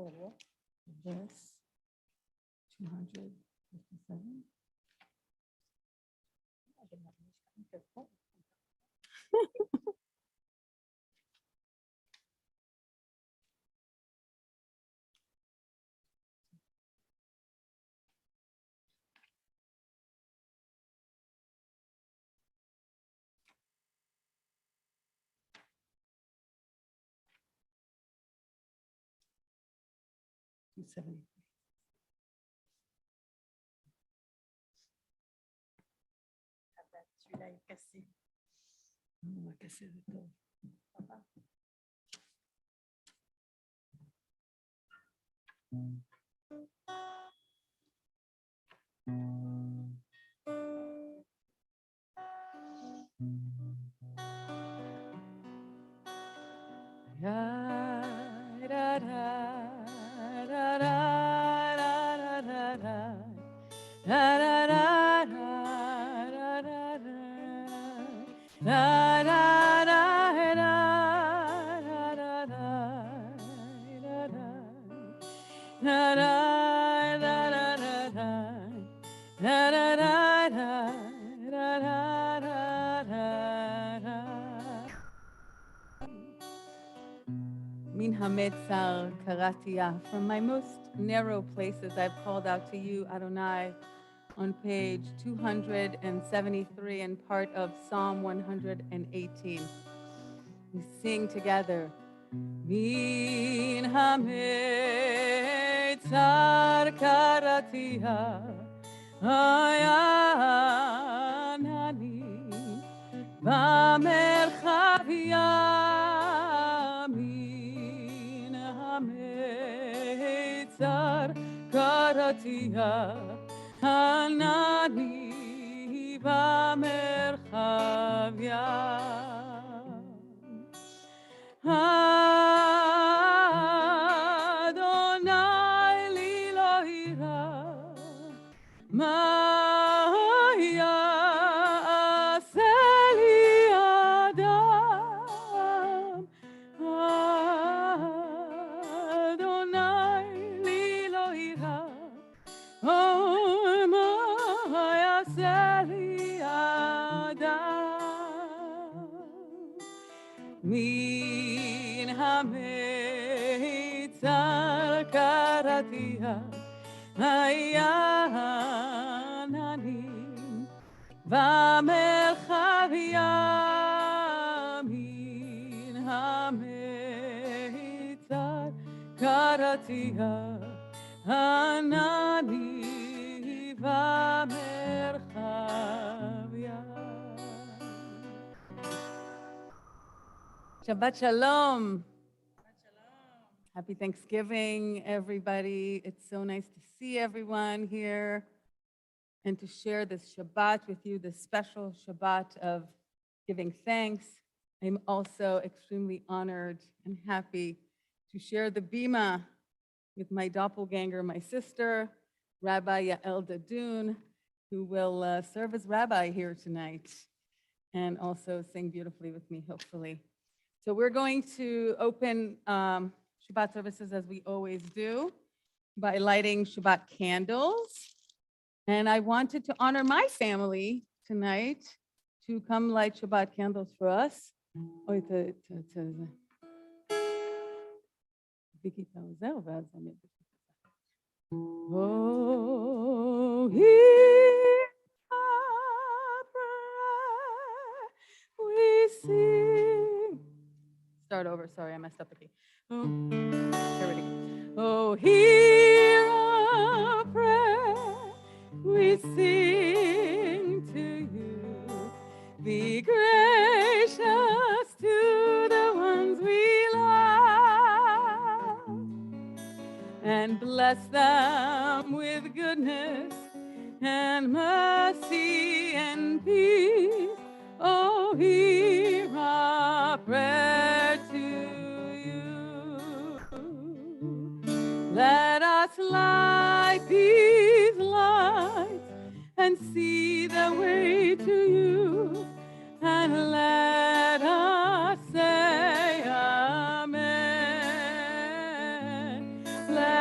4, verse 257. Celui-là est cassé. On va casser le dos. Min hametzar karatia. From my most narrow places, I've called out to you, Adonai, on page 273 and part of Psalm 118. We sing together. Min hametzar karatia, ayanani b'merchavia. Karatia Hanani B'merchavia Adonai li lo ira ma ya'aseh li adam Adonai li lo ira Oh, my Adam, min hametzar karatia, hayanani, v'merchavia, min hametzar karatia. Hanani v'merchavia. Shabbat shalom. Happy Thanksgiving, everybody. It's so nice to see everyone here and to share this Shabbat with you, this special Shabbat of giving thanks. I'm also extremely honored and happy to share the bima with my doppelganger, my sister, Rabbi Yael Dadun, who will serve as rabbi here tonight and also sing beautifully with me, hopefully. So we're going to open Shabbat services as we always do by lighting Shabbat candles. And I wanted to honor my family tonight to come light Shabbat candles for us. Oh, hear our prayer, we sing. Start over, sorry, I messed up the key. Oh, here we go. Oh, hear our prayer, we sing to you. Be gracious to the ones we love and bless them with goodness and mercy and peace. Oh, hear our prayer to you. Let us light these lights and see the way to you, and let us say amen.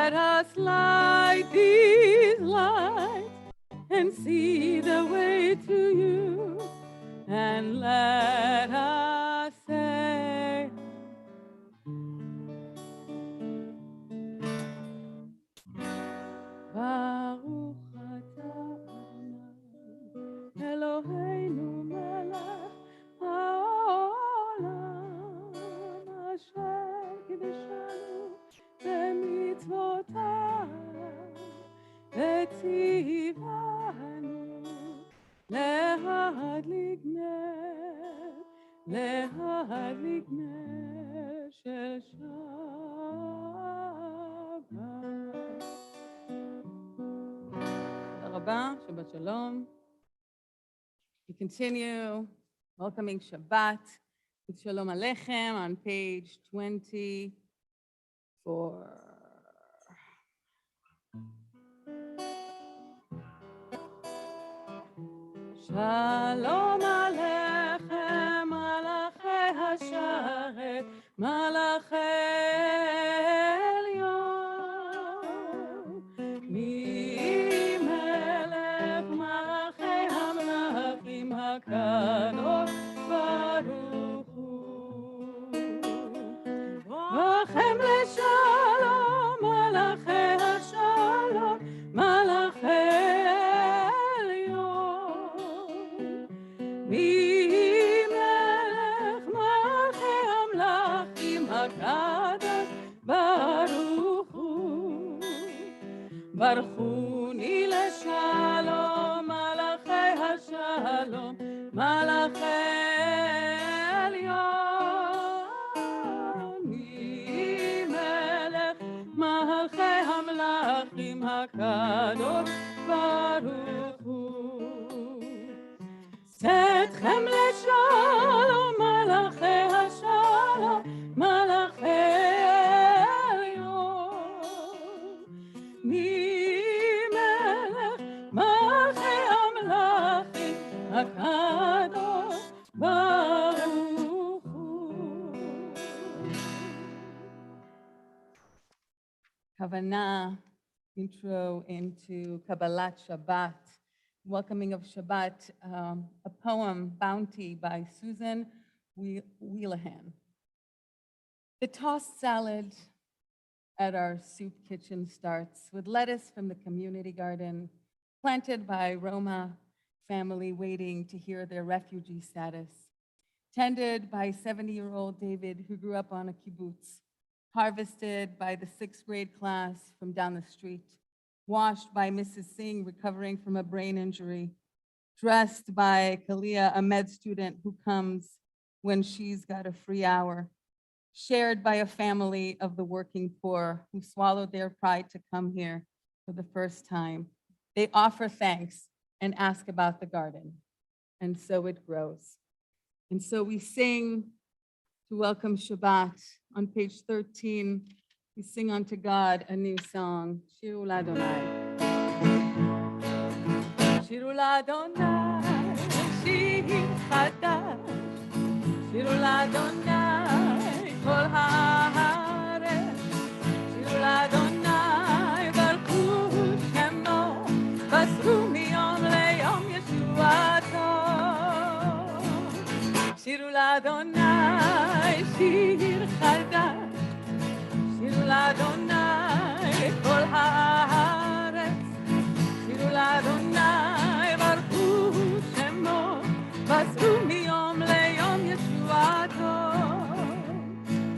Let us light these lights and see the way to you, and let us say, Baruch atah Adonai Eloheinu melech haolam, asher kiddushanu b'mitzvotav v'tzivanu להדליק נר של שבת. תודה רבה, שבת שלום. We continue welcoming Shabbat with Shalom Aleichem on page 24. Shalom Aleichem, Malachei Hasharet, Malachei Elyon. Mi melech Malachei Hamlachim HaKadosh Baruch Hu. Vachem leShalom, Malachei Hashalom, Malachei ברכוני לשלום, מלאכי השלום, מלאכי עליון. מי מלך מלכי המלכים הקדוש ברוך הוא. צאתכם לשלום, מלאכי השלום, מלאכי הקדוש ברוך הוא. Kavanah, intro into Kabbalat Shabbat, welcoming of Shabbat, a poem, Bounty, by Susan Wheelahan. The tossed salad at our soup kitchen starts with lettuce from the community garden, planted by Roma family waiting to hear their refugee status, tended by 70-year-old David, who grew up on a kibbutz, harvested by the 6th grade class from down the street, washed by Mrs. Singh recovering from a brain injury, dressed by Kalia, a med student who comes when she's got a free hour, shared by a family of the working poor who swallowed their pride to come here for the first time. They offer thanks and ask about the garden, and so it grows. And so we sing to welcome Shabbat. On page 13, we sing unto God a new song, Shiru L'Adonai. Shiru L'Adonai, Shir Chadash, Shiru L'Adonai, Kol Haaretz, Shiru L'Adonai, Baruchu Shemo, Basru Miyom Leyom Yeshuato. Shiru L'Adonai, Shir Chadash, Shiru L'Adonai, Kol Haaretz, Shiru L'Adonai, Baruchu Shemo, Basru Miyom Leyom Yeshuato.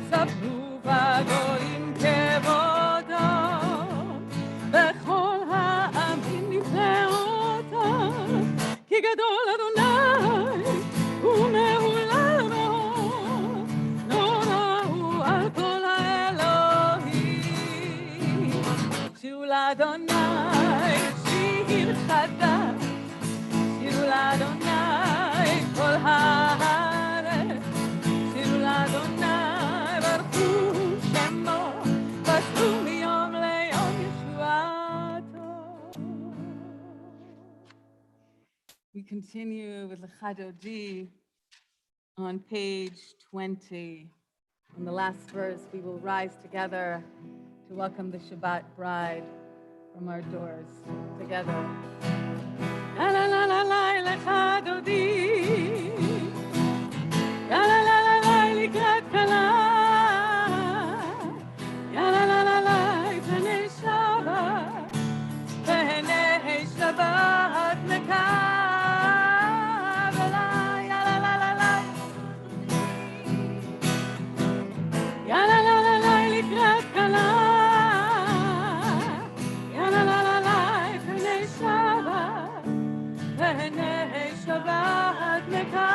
Sabru v'goyim kevodo, bechol ha'amim nifleoto, ki gadol Adonai, ומהולל מאוד, נורא הוא על כל האלוהים. שירו לאדוני שיר חדש, שירו לאדוני כל הארץ, שירו לאדוני ברכו שמו, בסרו מיום ליום ישועתו. We continue with Lecha Dodi on page 20. In the last verse, we will rise together to to welcome the Shabbat bride from our doors together. La la la la la lecha dodi, la la la la la likrat kala, la la la la la pnei Shabbat, pnei Shabbat mekabela, la la la la la, la la la la la likrat kala. Shabbat mekabela,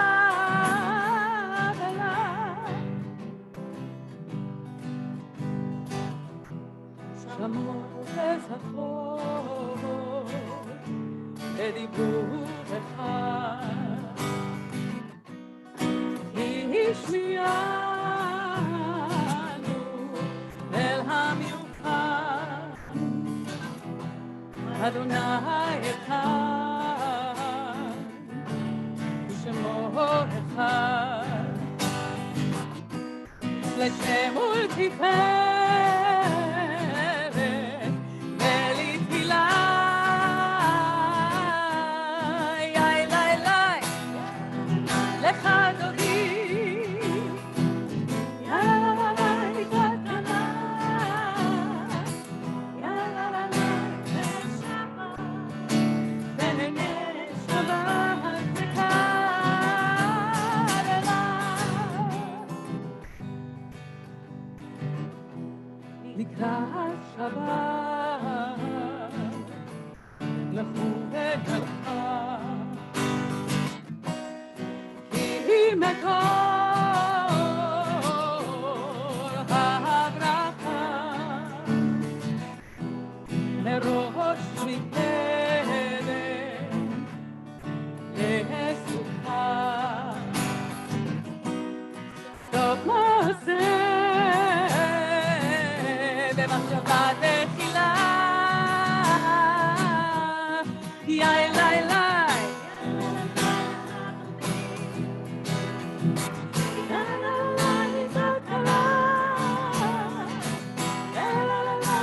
שמור וזכור לדיבורך, כי השמיענו אל המיוחד, אדוני אחד. אחד לשם ולתפארת ולתפילה, יאי לי לי לך דודי, יא לה לה לה לקראת קלה, יא לה לה לה לשבת בעיני שבת לקראת שבת, לכו וגלחה, כי מקור הברכה, מראש מקדם לסוכה, טוב מעשה במחשבה תחילה, יאי לי לי, לה לה לה לקראת קלה, לה לה לה לה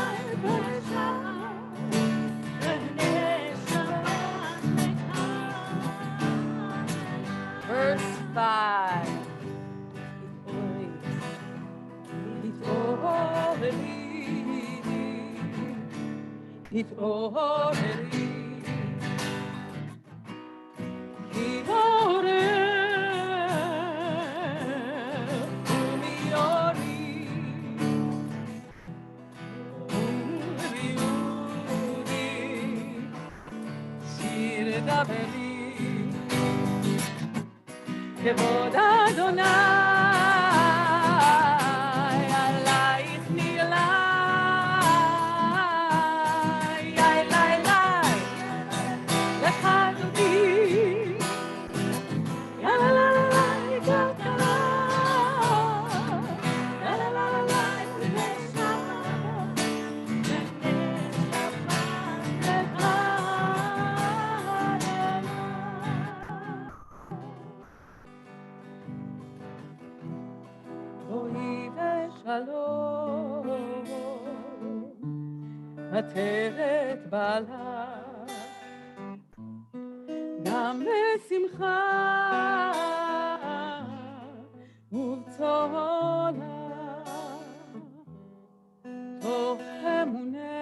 פני שבת מekabela. Verse 5. התעוררי, התעורר ומיורי, אורי אורי, שיר דברי, כבוד אדוני עלייך נגלה. עטרת בעלה, גם בשמחה ובצהלה, תוך אמונה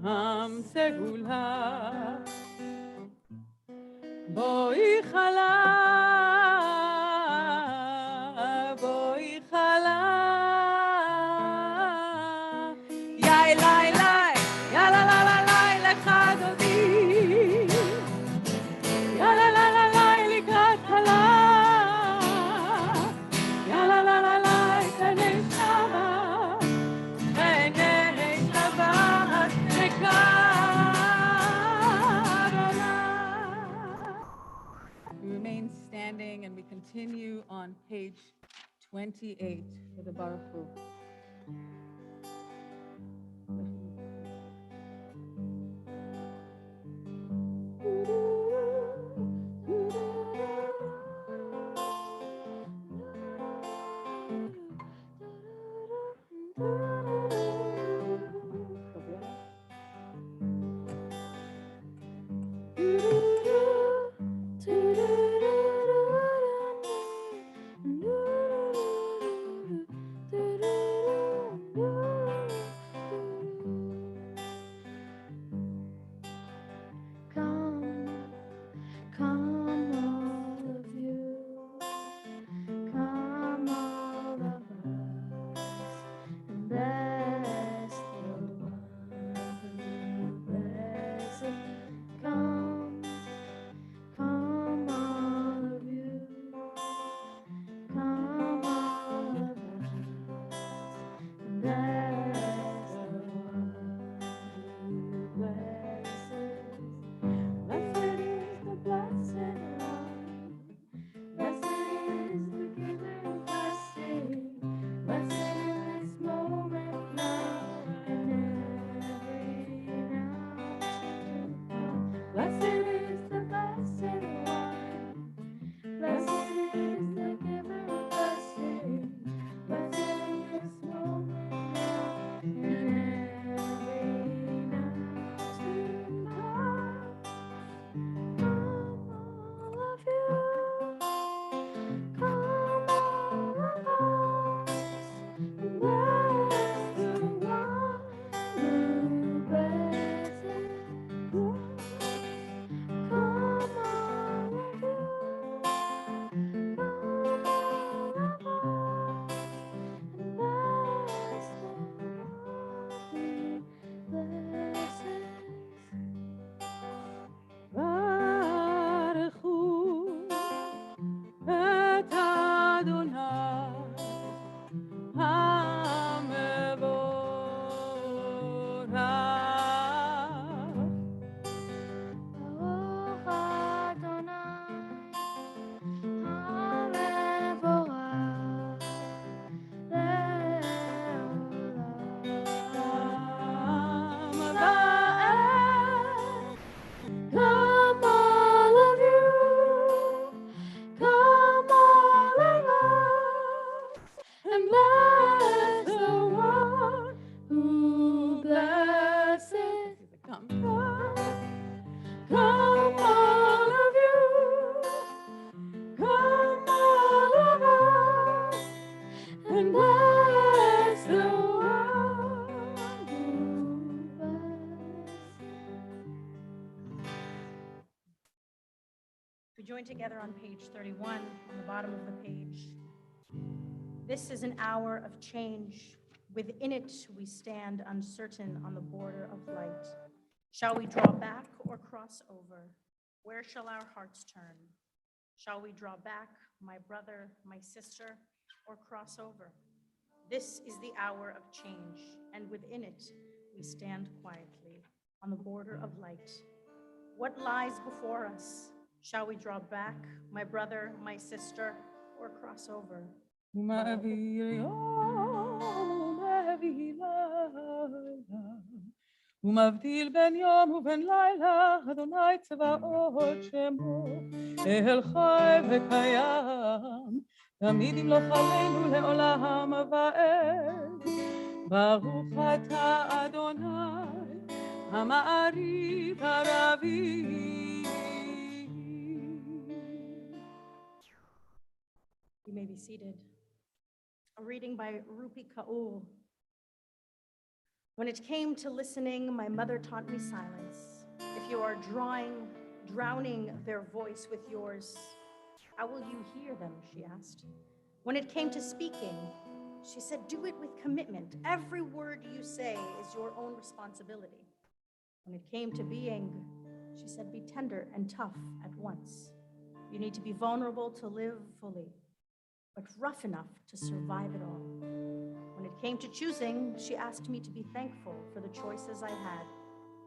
עם סגולה, בואי חלה, בואי חלה, יאי לי לי, יא לה לה לה לי לך דודי, יא לה לה לה לי לקראת קלה, יא לה לה לה לי פני שבת, פני שבת מekabela. We remain standing and we continue on page 28 for the Baruch Hu. We join together on page 31, on the bottom of the page. This is an hour of change. Within it, we stand uncertain on the border of light. Shall we draw back or cross over? Where shall our hearts turn? Shall we draw back, my brother, my sister, or cross over? This is the hour of change, and within it, we stand quietly on the border of light. What lies before us? Shall we draw back, my brother, my sister, or cross over? ומבדיל בין יום ובין לילה, אדוני צבאות שמו, אל חי וקיים, תמיד ימלוך עלינו לעולם ועד. ברוך אתה אדוני, המעריב הרביעי. You may be seated. A reading by Rupi Kaur. When it came to listening, my mother taught me silence. If you are drowning their voice with yours, how will you hear them, she asked. When it came to speaking, she said, do it with commitment. Every word you say is your own responsibility. When it came to being, she said, be tender and tough at once. You need to be vulnerable to live fully, but rough enough to survive it all. When it came to choosing, she asked me to be thankful for the choices I had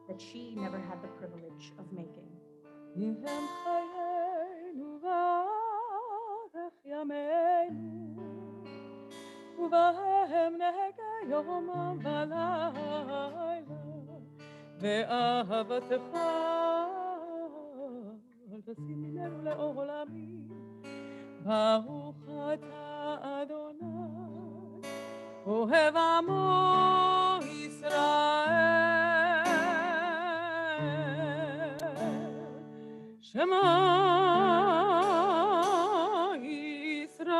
that she never had the privilege of making. ברוך אתה אדוני אוהב עמו ישראל, שמע ישראל,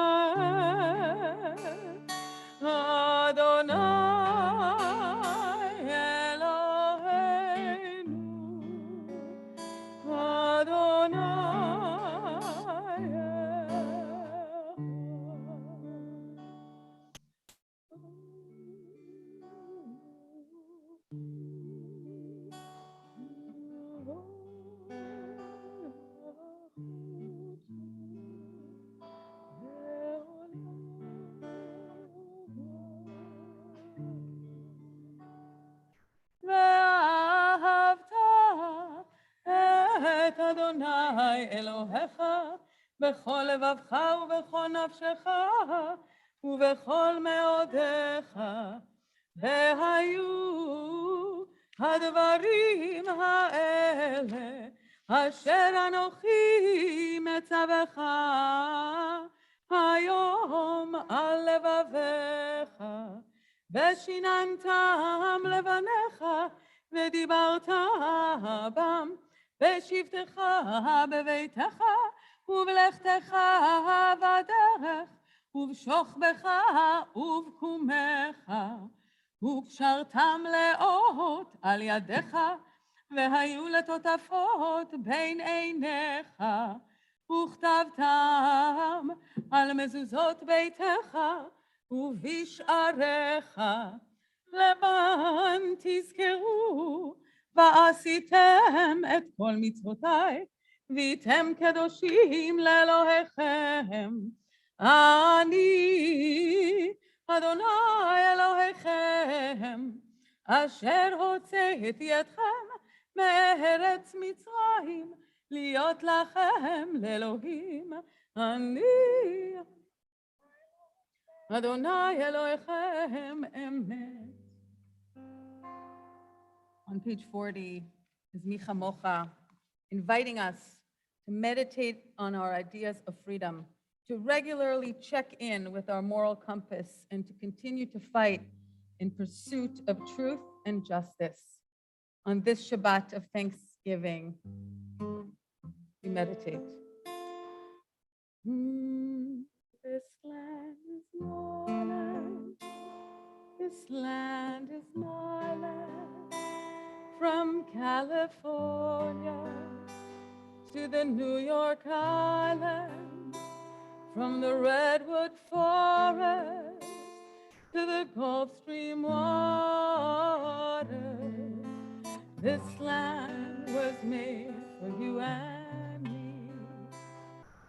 אדוני אלוהינו, אדוני ואהבת את אדוני אלוהיך בכל לבבך ובכל נפשך ובכל מאודיך, והיו הדברים האלה אשר אנוכי מצווך היום על לבביך, ושיננתם לבניך ודיברת בם בשבתך בביתך ובלכתך בדרך ובשוכבך ובקומך, וקשרתם לאות על ידיך והיו לטוטפות בין עיניך, וכתבתם על מזוזות ביתך ובשעריך, למען תזכרו ועשיתם את כל מצוותיי והייתם קדושים לאלוהיכם. אני אדוני אלוהיכם אשר הוצאתי אתכם מארץ מצרים להיות לכם לאלוהים. אני אדוני אלוהיכם אמת. On page 40 is Micha Mocha inviting us to meditate on our ideas of freedom, to regularly check in with our moral compass, and to continue to fight in pursuit of truth and justice. On this Shabbat of Thanksgiving, we meditate. This land is your land. This land is my land. From California to the New York Island, from the Redwood Forest to the Gulf Stream waters, this land was made for you and me.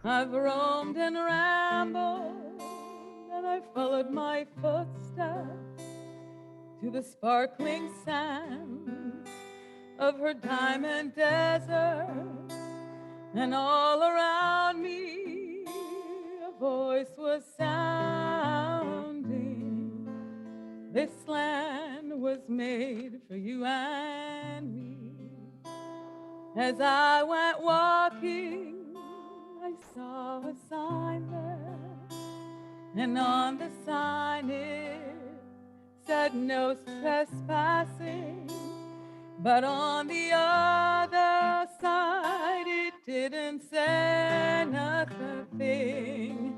I've roamed and rambled, and I followed my footsteps to the sparkling sands of her diamond deserts, and all around me a voice was sounding. This land was made for you and me. As I went walking, I saw a sign there, and on the sign it said no trespassing, but on the other side it didn't say nothing.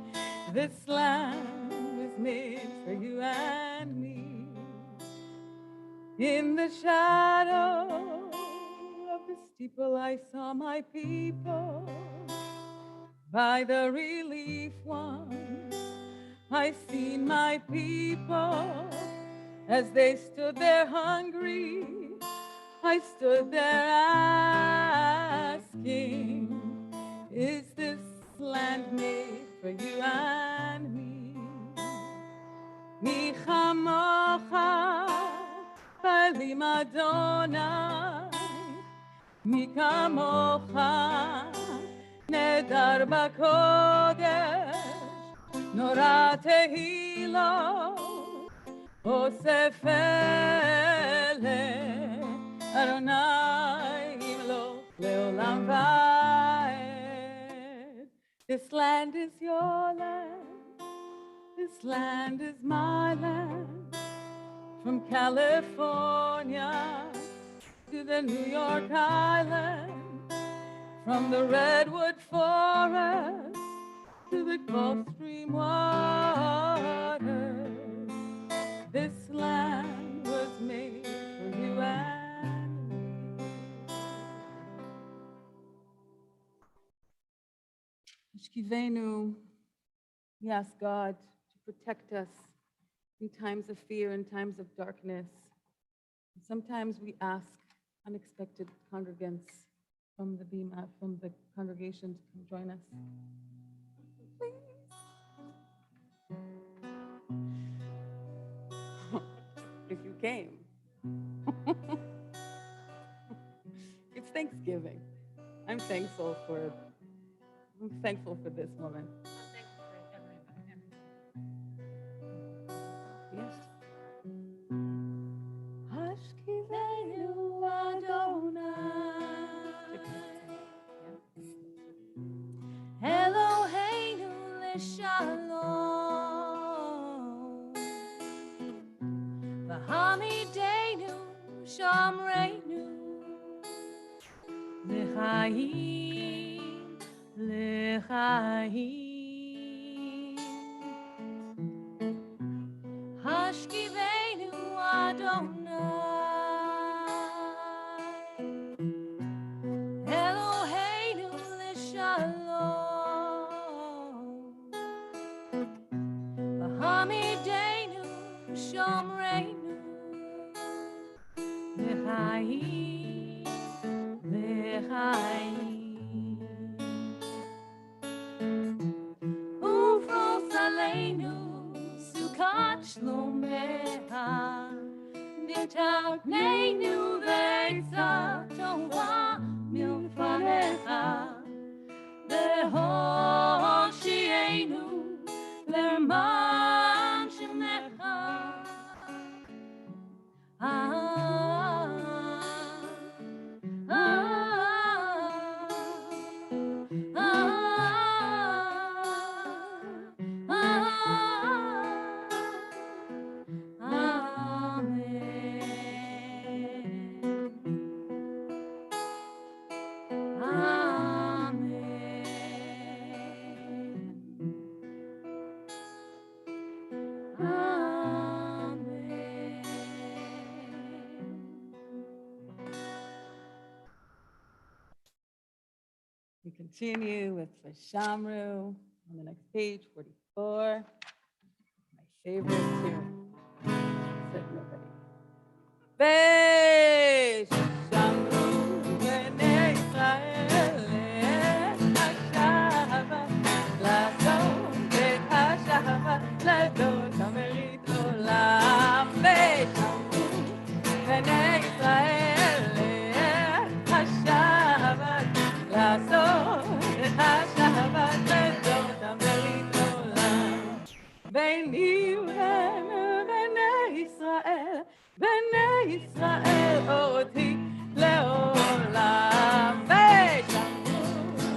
This land was made for you and me. In the shadow of the steeple I saw my people. By the relief ones I seen my people. As they stood there hungry, I stood there asking, is this land made for you and me? Mi chamocha b'elim Adonai, mi kamocha nedar b'kodesh, nora tehillah Osef Adonai imloch leolam va'ed. This land is your land. This land is my land, from California to the New York Island, from the redwood forest to the Gulf Stream waters. This land was made for you and me. Shkivenu, we ask God to protect us in times of fear, in times of darkness. Sometimes we ask unexpected congregants from the Bima, from the congregation to come join us. Please. If you came. It's Thanksgiving. I'm thankful for this moment. Yes. Hashkivenu Adonai. Eloheinu l'shalom, v'hamidenu shamreinu, l'chaim, l'chaim. Hashkivenu Adonai, Eloheinu l'shalom, v'hamidenu shamreinu, l'chaim, l'chaim. Ufros aleinu sukat shlomecha, v'tagneinu v'etzah tova milfanecha, v'hoshienu l'man shemecha. We continue with Vashamru on the next page, 44. My favorite tune. Said nobody. Vashamru b'nei Israel et hashava לעשות את השבת לדוד המרית עולם. ושמרו בני ישראל את השבת לעשות את השבת לדוד המרית עולם. ביני ובין בני ישראל, בני ישראל אותי לעולם. ושמרו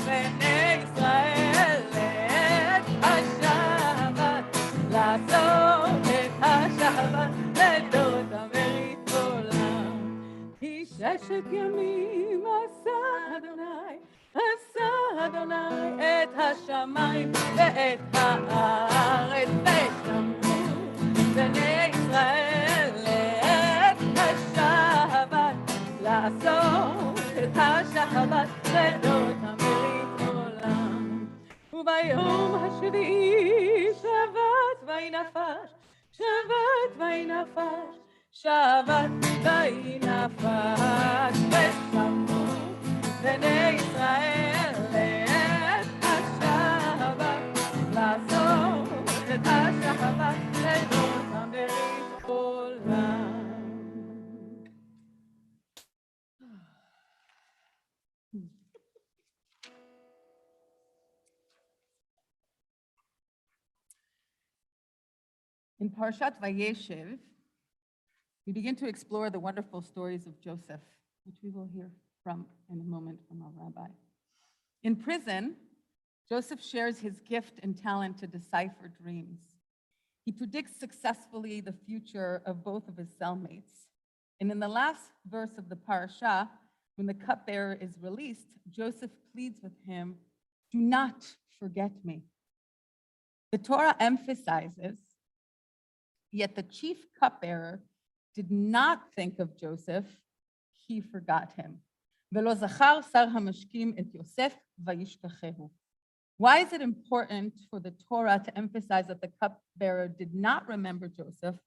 בני ישראל את השבת לעשות את השבת לדוד המרית עולם. כי ששת ימים עשה אדוני את השמיים ואת הארץ. ושמרו בני ישראל את השבת לעשות את השבת לדוד המרית עולם. וביום השביעי שבת וינפש, שבת וינפש, שבת וינפש. ושמרו בני ישראל את השבת לעשות את השבת לדוד המרית עולם. In Parshat Vayeshev, we begin to explore the wonderful stories of Joseph, which we will hear from in a moment from our rabbi. In prison, Joseph shares his gift and talent to decipher dreams. He predicts successfully the future of both of his cellmates. And in the last verse of the parasha, when the cupbearer is released, Joseph pleads with him, "Do not forget me." The Torah emphasizes, yet the chief cupbearer did not think of Joseph, he forgot him. "Velo zachar sar hamashkim et Yosef vayishkachehu." Why is it important for the Torah to emphasize that the cupbearer did not remember Joseph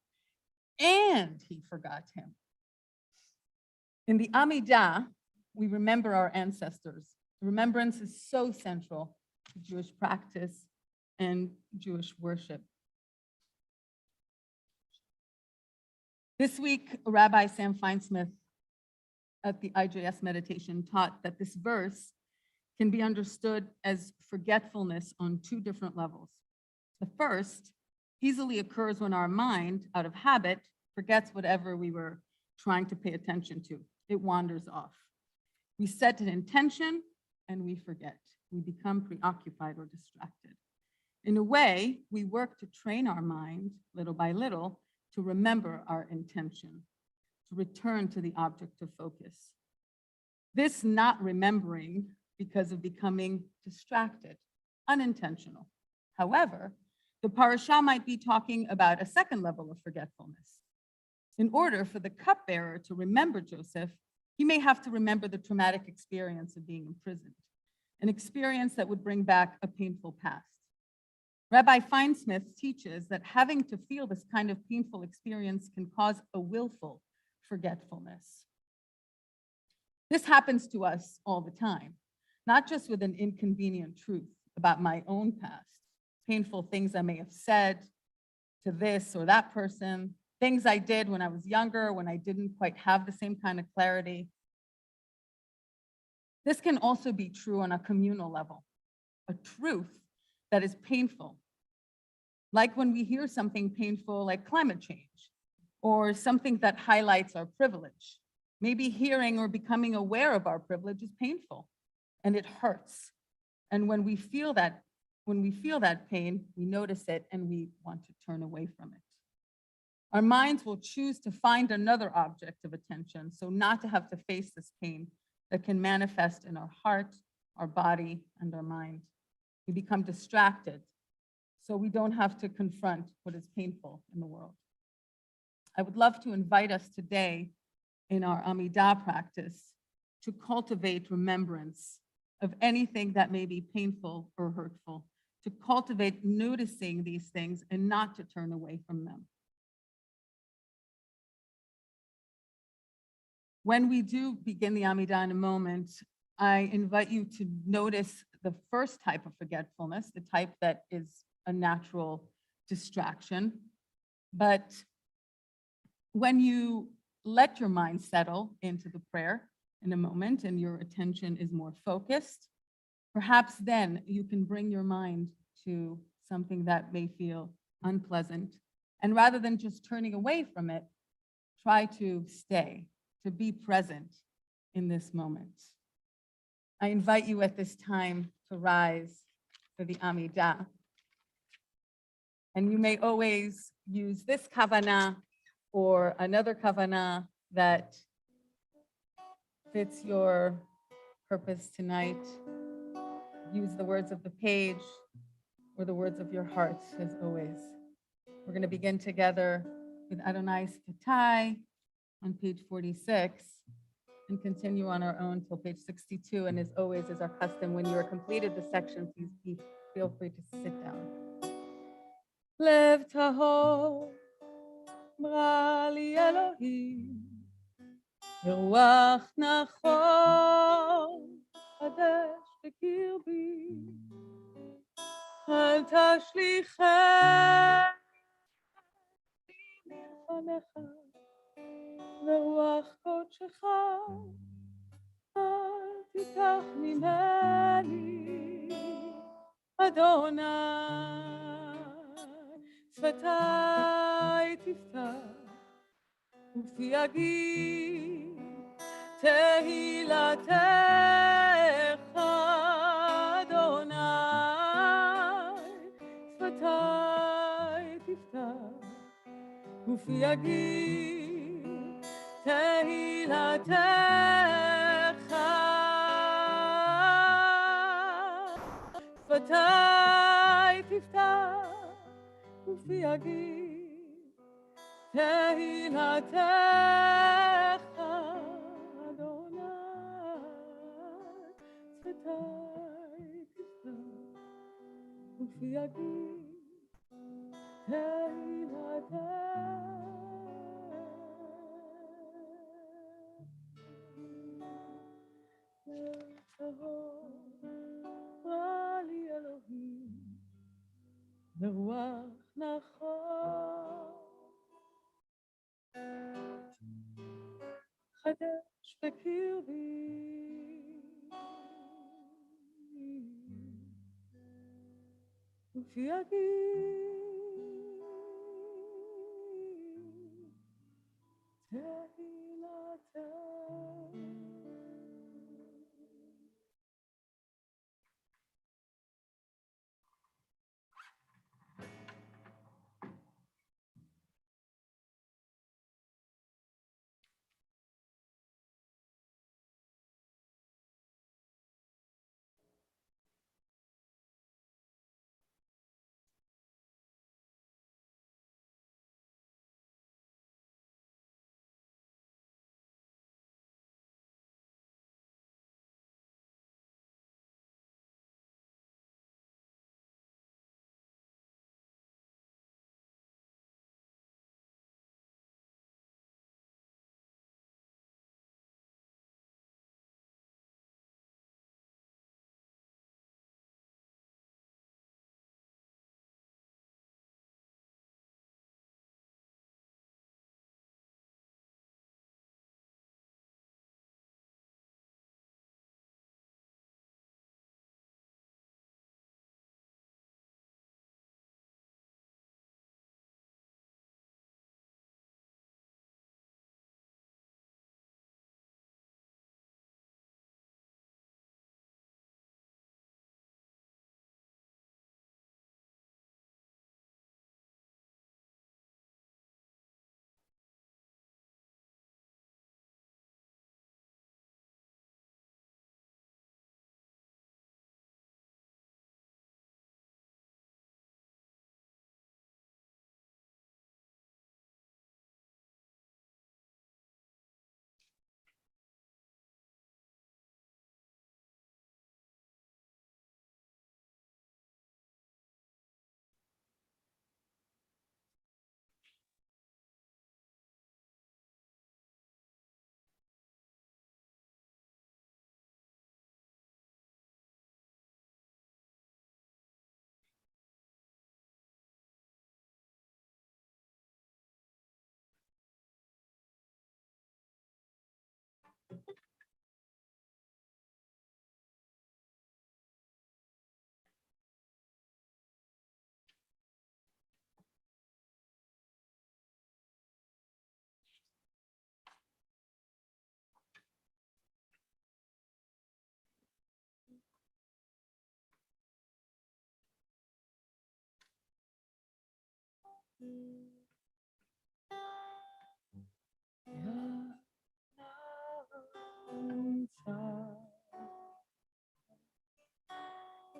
and he forgot him? In the Amidah, we remember our ancestors. Remembrance is so central to Jewish practice and Jewish worship. This week, Rabbi Sam Feinsmith at the IJS meditation taught that this verse can be understood as forgetfulness on two different levels. The first easily occurs when our mind, out of habit, forgets whatever we were trying to pay attention to. It wanders off. We set an intention and we forget. We become preoccupied or distracted. In a way, we work to train our mind little by little to remember our intention, to return to the object of focus. This not remembering because of becoming distracted, unintentional. However, the parasha might be talking about a second level of forgetfulness. In order for the cupbearer to remember Joseph, he may have to remember the traumatic experience of being imprisoned, an experience that would bring back a painful past. Rabbi Feinsmith teaches that having to feel this kind of painful experience can cause a willful forgetfulness. This happens to us all the time, not just with an inconvenient truth about my own past, painful things I may have said to this or that person, things I did when I was younger, when I didn't quite have the same kind of clarity. This can also be true on a communal level, a truth that is painful, like when we hear something painful like climate change, or something that highlights our privilege. Maybe hearing or becoming aware of our privilege is painful and it hurts. And when we feel that pain, we notice it and we want to turn away from it. Our minds will choose to find another object of attention, so not to have to face this pain that can manifest in our heart, our body, and our mind. We become distracted, so we don't have to confront what is painful in the world. I would love to invite us today in our Amidah practice to cultivate remembrance of anything that may be painful or hurtful, to cultivate noticing these things and not to turn away from them. When we do begin the Amidah in a moment, I invite you to notice the first type of forgetfulness, the type that is a natural distraction. But when you let your mind settle into the prayer in a moment and your attention is more focused, perhaps then you can bring your mind to something that may feel unpleasant. And rather than just turning away from it, try to stay, to be present in this moment. I invite you at this time to rise for the Amidah. And you may always use this kavanah or another kavanah that fits your purpose tonight. Use the words of the page or the words of your heart, as always. We're going to begin together with Adonai Sfatai on page 46 and continue on our own till page 62. And as always, is our custom, when you are completed the section, please feel free to sit down. Lev tahor ברא לי אלוהים, רוח נכון, חדש בקרבי, אל תשליכני מלפניך, ורוח קודשך אל תיקח ממני, אדוני, שפתי תפתח ופי אגיד תהילתך, אדוני, שפתי תפתח ופי יגיד תהילתך. שפתי תפתח ופי יגיד תהילתך, אדוני. שפתי תפתח ופי יגיד תהילתך. לי אלוהים ברוח נכון, חדש בקרבי ופי יגיד תהילתך.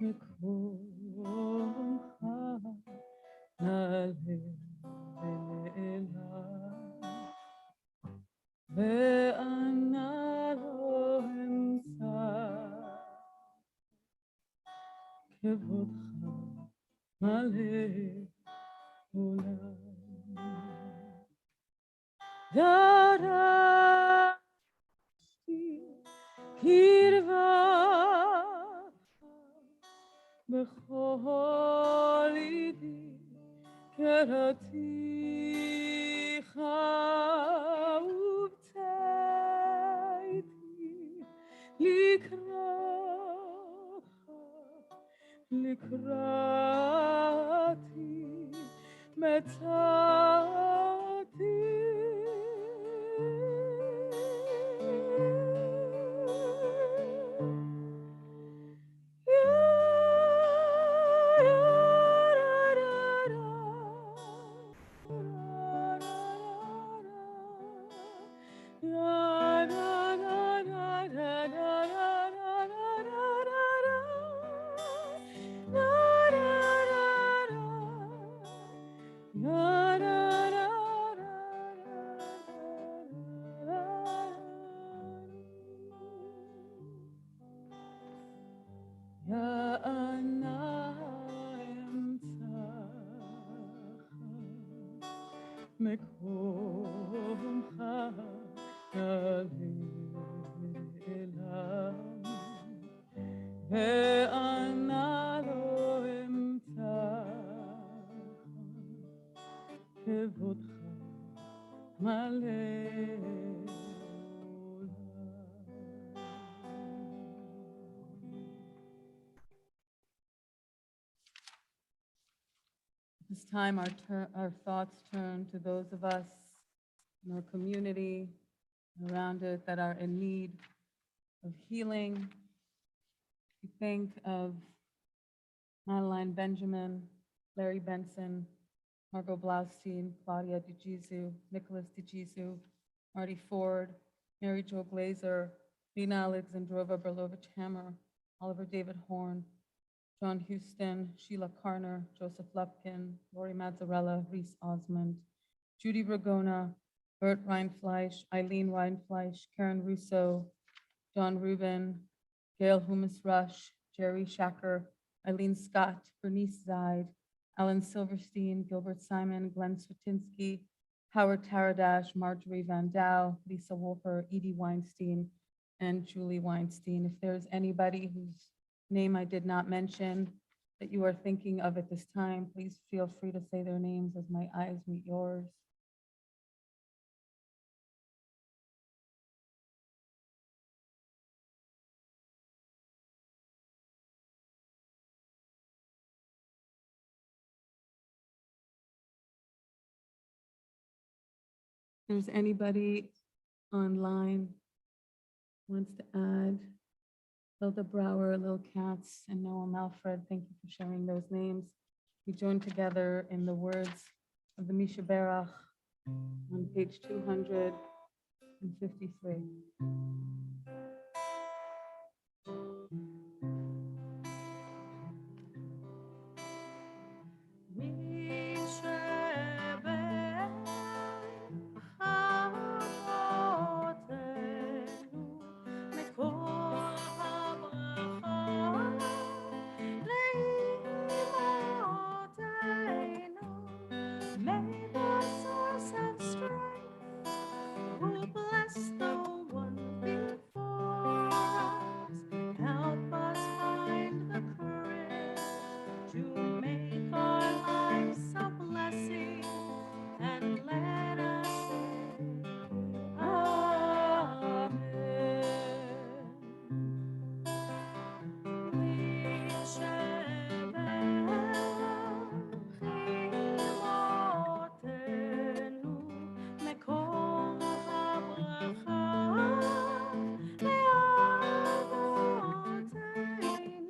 מקומך נעלה אליי, ואנה לא אמצא כבודך מלא עולם. דרשתי קרבה בכל ליבי, קראתיך ובצאתי לקראתך, לקראתי מצאתי. מקומך לעולם, ואנה לא אמצא כבודך מלא This time, our thoughts turn to those of us in our community around it that are in need of healing. We think of Madeline Benjamin, Larry Benson, Margot Blaustein, Claudia DeJesu, Nicholas DeJesu, Marty Ford, Mary Jo Glazer, Lena Alexandrova Berlovich Hammer, Oliver David Horn, John Houston, Sheila Carner, Joseph Lupkin, Lori Mazzarella, Reese Osmond, Judy Ragona, Bert Reinfleisch, Eileen Reinfleisch, Karen Russo, John Rubin, Gail Humus Rush, Jerry Shacker, Eileen Scott, Bernice Zide, Alan Silverstein, Gilbert Simon, Glenn Swatinsky, Howard Taradash, Marjorie Van Dow, Lisa Wolfer, Edie Weinstein, and Julie Weinstein. If there's anybody whose name I did not mention that you are thinking of at this time, please feel free to say their names as my eyes meet yours. If there's anybody online who wants to add, Hilda Brower, Lil Katz, and Noah Malfred, thank you for sharing those names. We join together in the words of the Misha Berach on page 253. May the source of strength who bless the one before us help us find the courage to make our lives a blessing, and let us say Amen.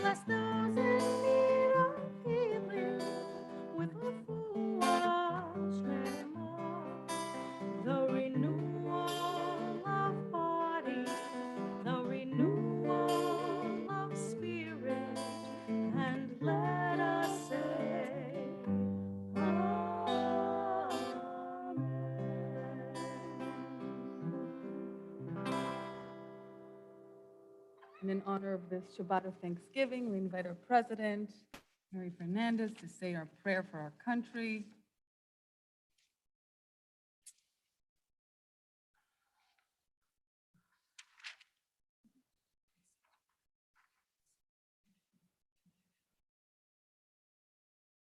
Bless those in need of healing with refuah shlema, the renewal of body, the renewal of spirit, and let us say And in honor of this Shabbat of Thanksgiving, we invite our president, Mary Fernandez, to say our prayer for our country.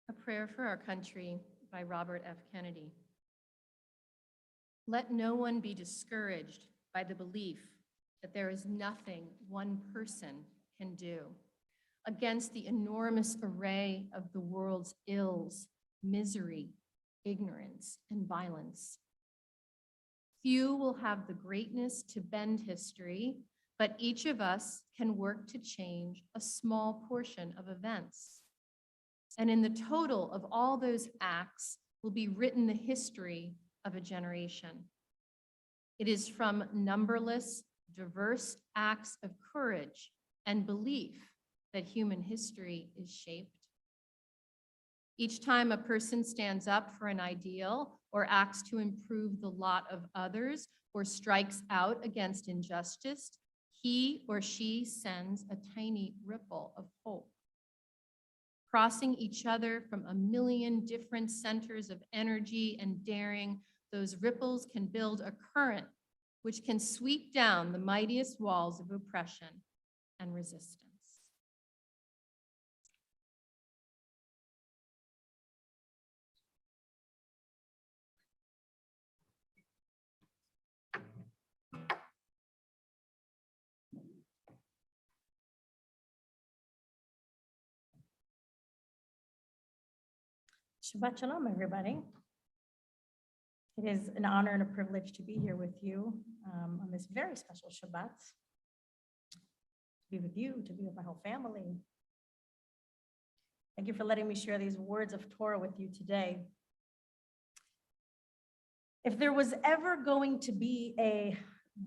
A Prayer for Our Country by Robert F. Kennedy. Let no one be discouraged by the belief that there is nothing one person can do against the enormous array of the world's ills, misery, ignorance, and violence. Few will have the greatness to bend history, but each of us can work to change a small portion of events. And in the total of all those acts will be written the history of a generation. It is from numberless, diverse acts of courage and belief that human history is shaped. Each time a person stands up for an ideal or acts to improve the lot of others or strikes out against injustice, he or she sends a tiny ripple of hope. Crossing each other from a million different centers of energy and daring, those ripples can build a current which can sweep down the mightiest walls of oppression and resistance. Shabbat Shalom, everybody. It is an honor and a privilege to be here with you on this very special Shabbat. To be with you, to be with my whole family. Thank you for letting me share these words of Torah with you today. If there was ever going to be a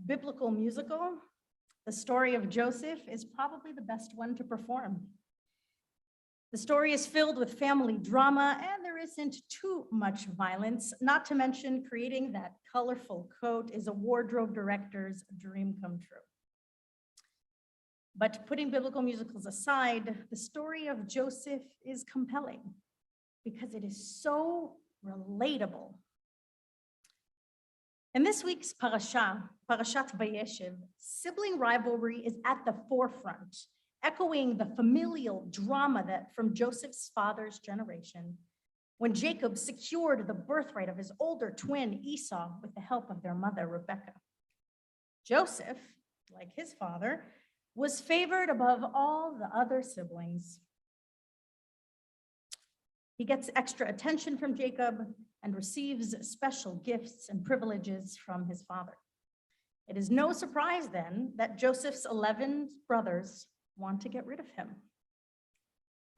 biblical musical, the story of Joseph is probably the best one to perform. The story is filled with family drama, and there isn't too much violence, not to mention creating that colorful coat is a wardrobe director's dream come true. But putting biblical musicals aside, the story of Joseph is compelling because it is so relatable. In this week's parasha, Parashat Vayeshev, sibling rivalry is at the forefront, echoing the familial drama that from Joseph's father's generation, when Jacob secured the birthright of his older twin Esau with the help of their mother Rebekah. Joseph, like his father, was favored above all the other siblings. He gets extra attention from Jacob and receives special gifts and privileges from his father. It is no surprise then that Joseph's 11 brothers want to get rid of him.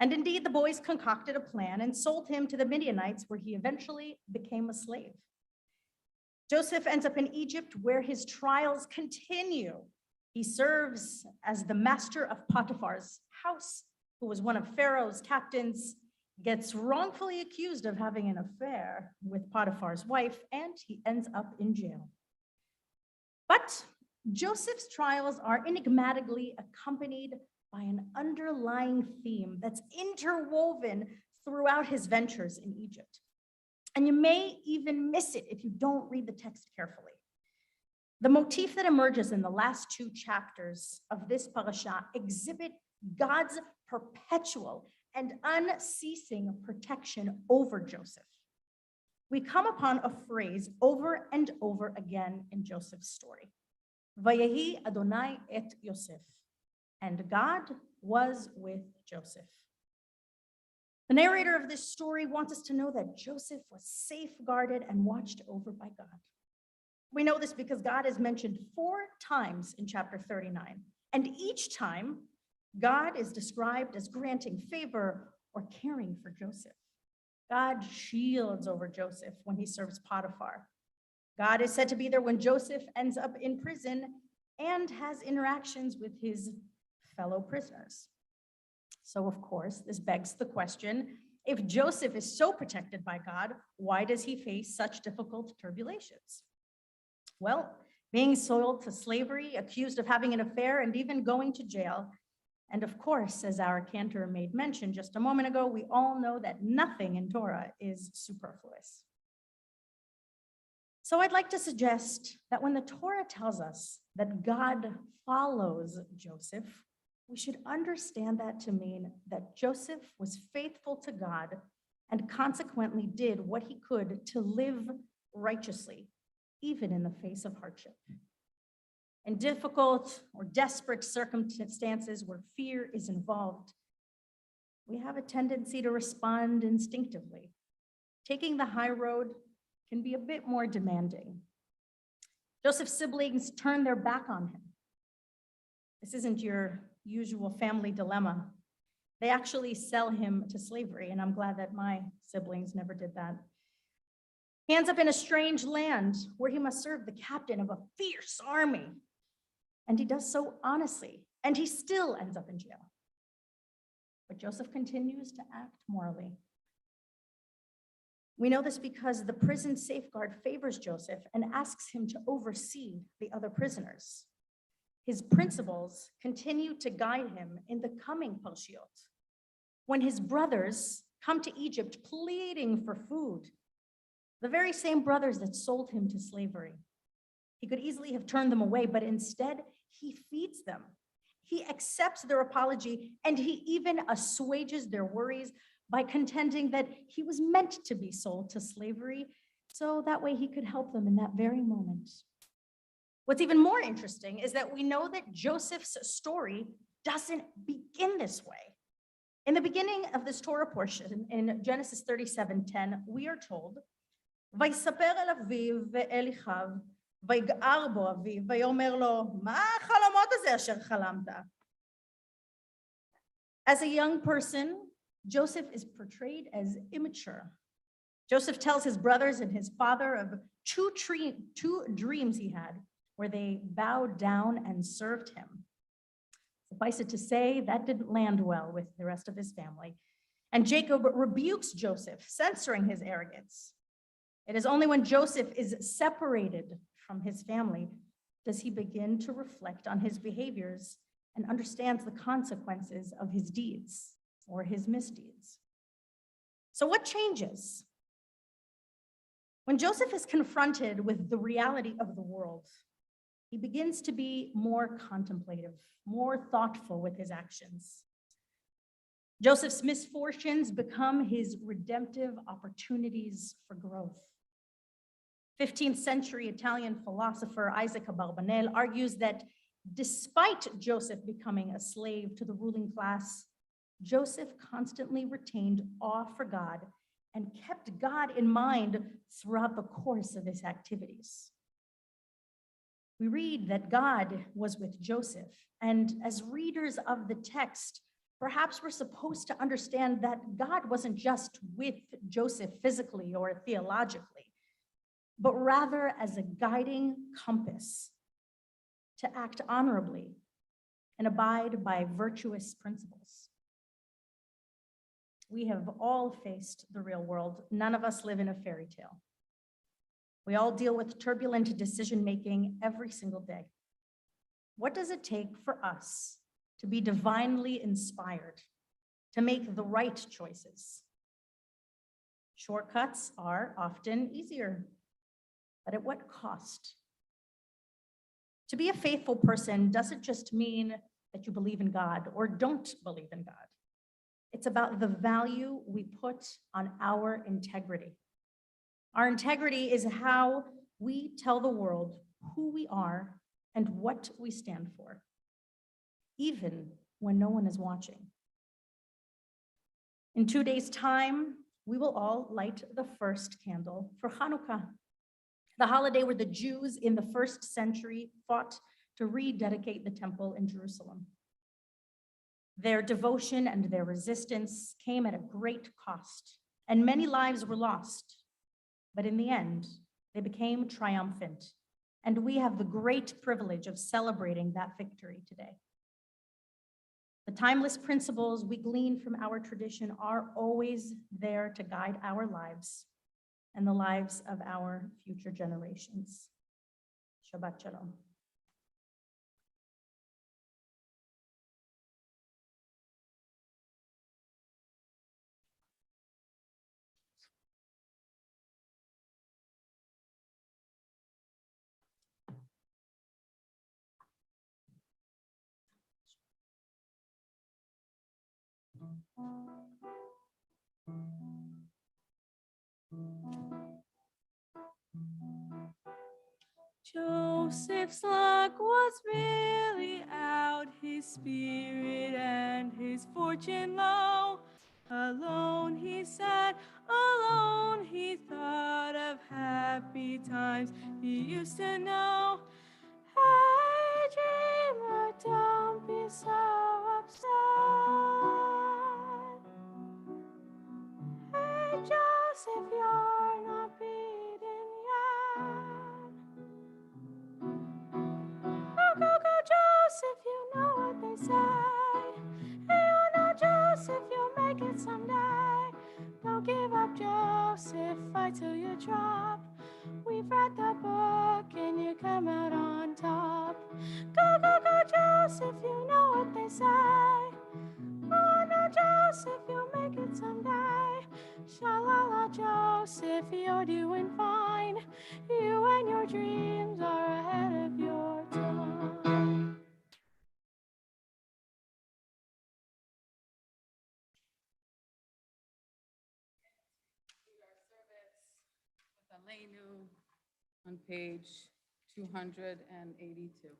And indeed, the boys concocted a plan and sold him to the Midianites, where he eventually became a slave. Joseph ends up in Egypt, where his trials continue. He serves as the master of Potiphar's house, who was one of Pharaoh's captains, gets wrongfully accused of having an affair with Potiphar's wife, and he ends up in jail. But Joseph's trials are enigmatically accompanied by an underlying theme that's interwoven throughout his ventures in Egypt. And you may even miss it if you don't read the text carefully. The motif that emerges in the last 2 chapters of this parasha exhibit God's perpetual and unceasing protection over Joseph. We come upon a phrase over and over again in Joseph's story. Vayehi Adonai et Yosef, and God was with Joseph. The narrator of this story wants us to know that Joseph was safeguarded and watched over by God. We know this because God is mentioned 4 times in chapter 39, and each time God is described as granting favor or caring for Joseph. God shields over Joseph when he serves Potiphar. God is said to be there when Joseph ends up in prison and has interactions with his fellow prisoners. So, of course, this begs the question, if Joseph is so protected by God, why does he face such difficult tribulations? Well, being sold to slavery, accused of having an affair, and even going to jail. And of course, as our cantor made mention just a moment ago, we all know that nothing in Torah is superfluous. So I'd like to suggest that when the Torah tells us that God follows Joseph, we should understand that to mean that Joseph was faithful to God and consequently did what he could to live righteously, even in the face of hardship. In difficult or desperate circumstances where fear is involved, we have a tendency to respond instinctively. Taking the high road can be a bit more demanding. Joseph's siblings turned their back on him. This isn't your usual family dilemma. They actually sell him to slavery, and I'm glad that my siblings never did that. He ends up in a strange land where he must serve the captain of a fierce army. And he does so honestly, and he still ends up in jail. But Joseph continues to act morally. We know this because the prison safeguard favors Joseph and asks him to oversee the other prisoners. His principles continue to guide him in the coming parshiot. When his brothers come to Egypt pleading for food, the very same brothers that sold him to slavery, he could easily have turned them away, but instead he feeds them. He accepts their apology, and he even assuages their worries by contending that he was meant to be sold to slavery, so that way he could help them in that very moment. What's even more interesting is that we know that Joseph's story doesn't begin this way. In the beginning of this Torah portion, in Genesis 37:10, we are told, "ויספר אל אביו ואל אחיו, ויגער בו אביו, ויאמר לו, מה החלומות הזה אשר חלמת?" As a young person, Joseph is portrayed as immature. Joseph tells his brothers and his father of two dreams he had where they bowed down and served him. Suffice it to say, that didn't land well with the rest of his family. And Jacob rebukes Joseph, censoring his arrogance. It is only when Joseph is separated from his family does he begin to reflect on his behaviors and understands the consequences of his deeds or his misdeeds. So what changes? When Joseph is confronted with the reality of the world, he begins to be more contemplative, more thoughtful with his actions. Joseph's misfortunes become his redemptive opportunities for growth. 15th century Italian philosopher Isaac Abarbanel argues that despite Joseph becoming a slave to the ruling class, Joseph constantly retained awe for God and kept God in mind throughout the course of his activities. We read that God was with Joseph, and as readers of the text, perhaps we're supposed to understand that God wasn't just with Joseph physically or theologically, but rather as a guiding compass to act honorably and abide by virtuous principles. We have all faced the real world. None of us live in a fairy tale. We all deal with turbulent decision-making every single day. What does it take for us to be divinely inspired, to make the right choices? Shortcuts are often easier, but at what cost? To be a faithful person doesn't just mean that you believe in God or don't believe in God. It's about the value we put on our integrity. Our integrity is how we tell the world who we are and what we stand for, even when no one is watching. In 2 days' time, we will all light the first candle for Hanukkah, the holiday where the Jews in the first century fought to rededicate the temple in Jerusalem. Their devotion and their resistance came at a great cost, and many lives were lost. But in the end, they became triumphant, and we have the great privilege of celebrating that victory today. The timeless principles we glean from our tradition are always there to guide our lives and the lives of our future generations. Shabbat Shalom. Joseph's luck was really out, his spirit and his fortune low. Alone he sat, alone he thought of happy times he used to know. Hey, dreamer, don't be so upset. Hey, Joseph, you're not beating Aleinu on page 282.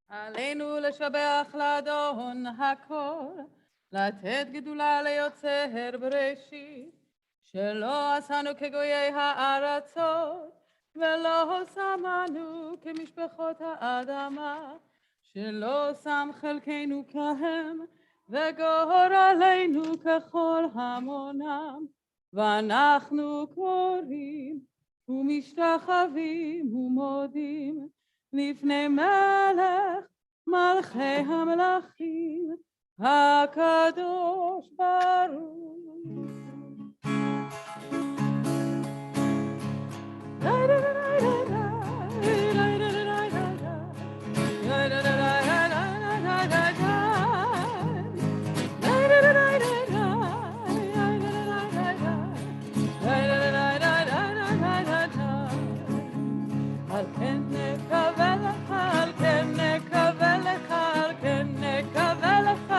עלינו לשבח לאדון הכל, לתת גדולה ליוצר בראשית, שלא עשנו כגויי הארצות, ולא שמנו כמשפחות האדמה, שלא שם חלקנו כהם, וגורלנו ככל המונם, ואנחנו קוראים ומשתחווים ומודים, לפני מלך מלכי המלכים הקדוש ברוך. על כן נקווה לך, על כן נקווה לך, על כן נקווה לך,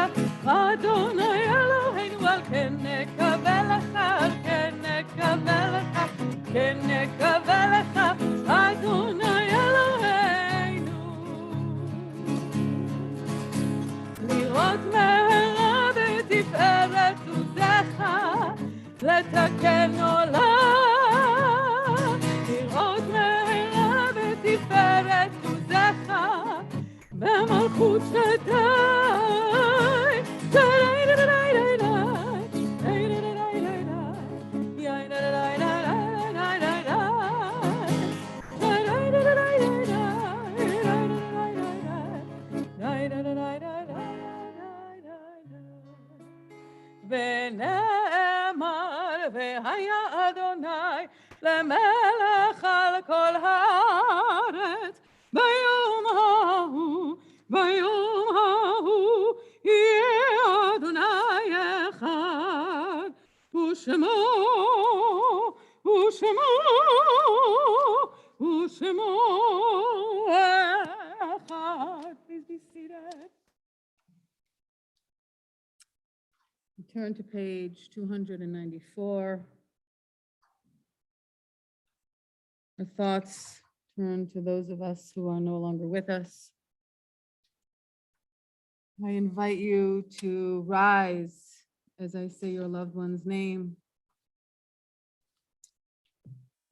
אדוני אלוהינו, על כן נקווה לך, על כן נקווה לך, כן נקווה לך, אדוני אלוהינו. לראות מהרה בתפארת עוזך, לתקן עולם, לראות מהרה בתפארת עוזך, במלכות שדי. ונאמר והיה אדוני למלך על כל הארץ ביום ההוא, ביום ההוא יהיה אדוני אחד ושמו אחד. Please be seated. Turn to page 294. Our thoughts turn to those of us who are no longer with us. I invite you to rise as I say your loved one's name.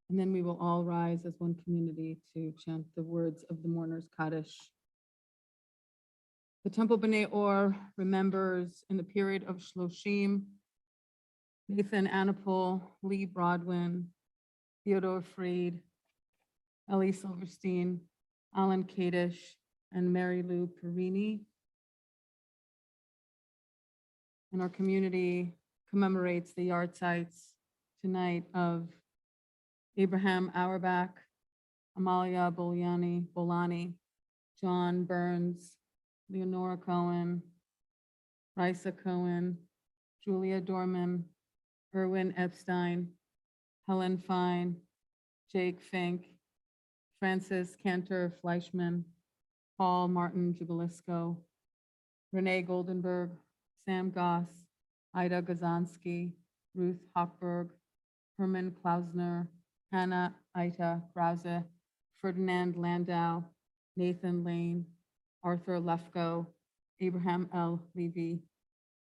And then we will all rise as one community to chant the words of the Mourners Kaddish. The Temple B'nai Or remembers in the period of Shloshim, Nathan Anapol, Lee Broadwin, Theodore Freed, Ellie Silverstein, Alan Kadish, and Mary Lou Perini. And our community commemorates the yard sites tonight of Abraham Auerbach, Amalia Bolani, John Burns, Leonora Cohen, Risa Cohen, Julia Dorman, Erwin Epstein, Helen Fine, Jake Fink, Francis Cantor Fleischman, Paul Martin Jubilisco, Renee Goldenberg, Sam Goss, Ida Gazanski, Ruth Hochberg, Herman Klausner, Hannah Ita Krause, Ferdinand Landau, Nathan Lane, Arthur Lefko, Abraham L. Levy,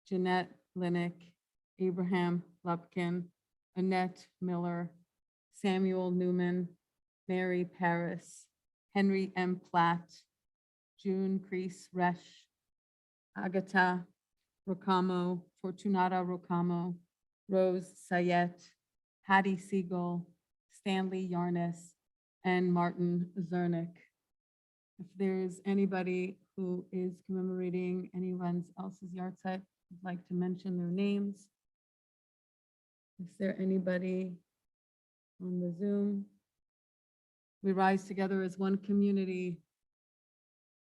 Jeanette Linick, Abraham Lupkin, Annette Miller, Samuel Newman, Mary Paris, Henry M. Platt, June Crease Resch, Agatha Rocamo, Fortunata Rocamo, Rose Sayet, Hattie Siegel, Stanley Yarnes, and Martin Zernick. If there's anybody who is commemorating anyone else's yard site, I'd like to mention their names. Is there anybody on the Zoom? We rise together as one community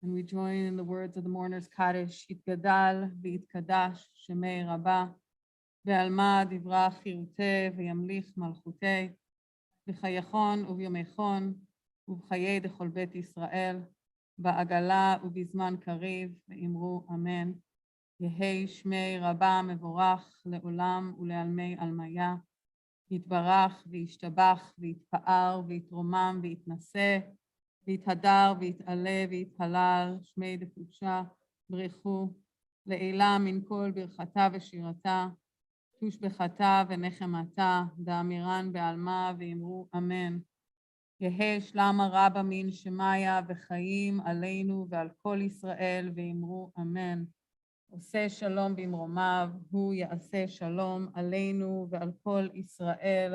and we join in the words of the Mourners Kaddish, Yitgadal v'yitkadash shemei rabba, ve'alma divrach yiruteh ve'yamlich malchuteh, v'chayachon u'vyomechon, ובחיי דכל בית ישראל, בעגלה ובזמן קריב, ואמרו אמן. יהי שמי רבה מבורך לעולם ולעלמי עלמיה, יתברך וישתבח ויתפאר ויתרומם ויתנשא ויתהדר ויתעלה ויתהלל שמי דקדושה ברכו לעילה מן כל ברכתה ושירתה תושבחתה ונחמתה דאמירן בעלמה ואמרו אמן. יהא שלמה רבה מן שמיה וחיים עלינו ועל כל ישראל ואמרו אמן. עושה שלום במרומיו, הוא יעשה שלום עלינו ועל כל ישראל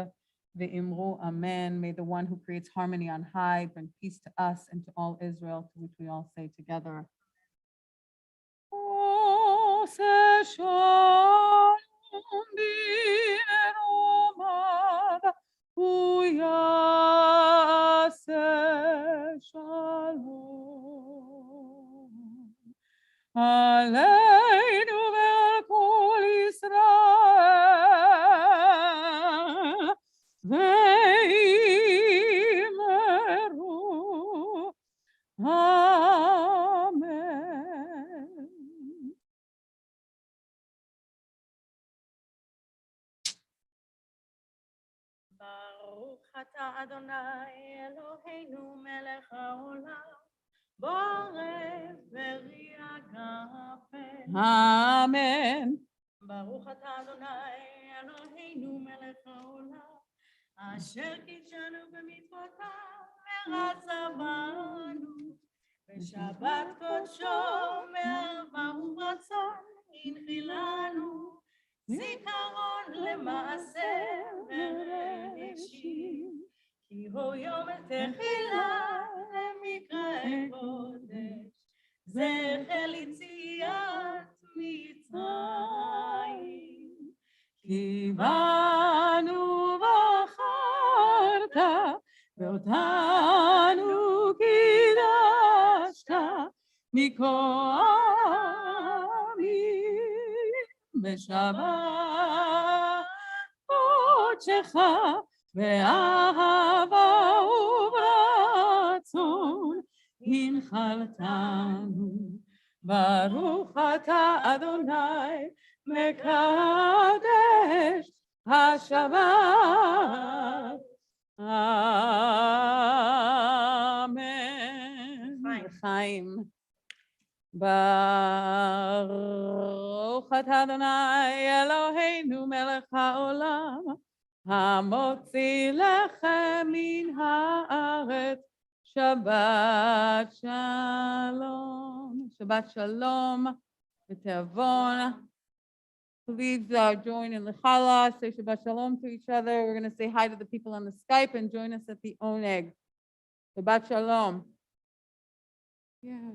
ואמרו אמן. May the one who creates harmony on high bring peace to us and to all Israel, to which we all say together. עושה שלום במרומיו, הוא יעשה שלום עלינו ועל כל ישראל ואמרו אמן. ברוך אתה אדוני אלוהינו מלך העולם בורא פרי אגפנו. אמן. ברוך אתה אדוני אלוהינו מלך העולם אשר קידשנו במצוותיו ורצה בנו בשבת קודשו מאהבה ורצון הנחילנו זיכרון למעשה וראשית כי הוא יום תחילה למקרא קודש זכר יציאת מצרים כי בנו בחרת ואותנו קידשת מכל עמים בשבת קודשך באהבה וברצון הנחלתנו. ברוך אתה אדוני מקדש השבת. אמן. חיים. ברוך אתה אדוני אלוהינו מלך העולם המוציא לחם מן הארץ. שבת שלום. Shabbat shalom. ותיאבון. Please join in the challah, say Shabbat shalom to each other. We're going to say hi to the people on the Skype and join us at the oneg. Shabbat shalom. Yeah.